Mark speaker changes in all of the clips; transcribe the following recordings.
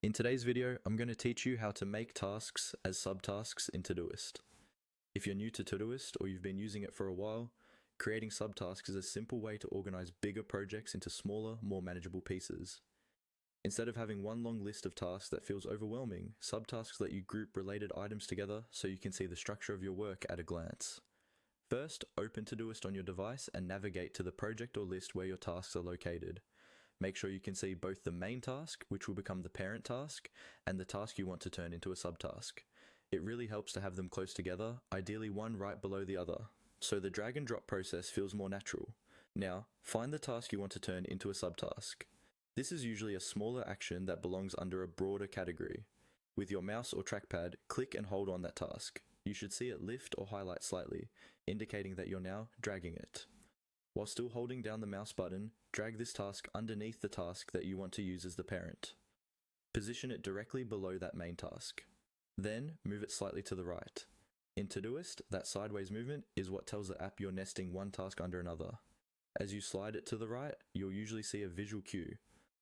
Speaker 1: In today's video, I'm going to teach you how to make tasks as subtasks in Todoist. If you're new to Todoist or you've been using it for a while, creating subtasks is a simple way to organize bigger projects into smaller, more manageable pieces. Instead of having one long list of tasks that feels overwhelming, subtasks let you group related items together so you can see the structure of your work at a glance. First, open Todoist on your device and navigate to the project or list where your tasks are located. Make sure you can see both the main task, which will become the parent task, and the task you want to turn into a subtask. It really helps to have them close together, ideally one right below the other, so the drag and drop process feels more natural. Now, find the task you want to turn into a subtask. This is usually a smaller action that belongs under a broader category. With your mouse or trackpad, click and hold on that task. You should see it lift or highlight slightly, indicating that you're now dragging it. While still holding down the mouse button, drag this task underneath the task that you want to use as the parent. Position it directly below that main task. Then, move it slightly to the right. In Todoist, that sideways movement is what tells the app you're nesting one task under another. As you slide it to the right, you'll usually see a visual cue,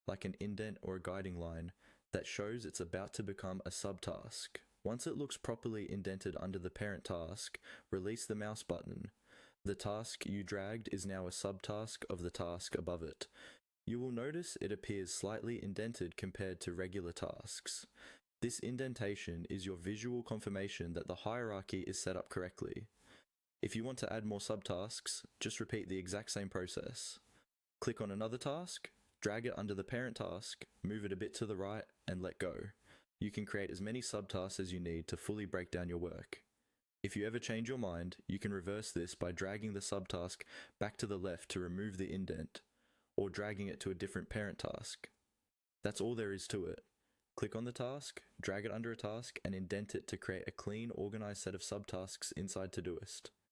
Speaker 1: like an indent or a guiding line, that shows it's about to become a subtask. Once it looks properly indented under the parent task, release the mouse button. The task you dragged is now a subtask of the task above it. You will notice it appears slightly indented compared to regular tasks. This indentation is your visual confirmation that the hierarchy is set up correctly. If you want to add more subtasks, just repeat the exact same process. Click on another task, drag it under the parent task, move it a bit to the right, and let go. You can create as many subtasks as you need to fully break down your work. If you ever change your mind, you can reverse this by dragging the subtask back to the left to remove the indent, or dragging it to a different parent task. That's all there is to it. Click on the task, drag it under a task, and indent it to create a clean, organized set of subtasks inside Todoist.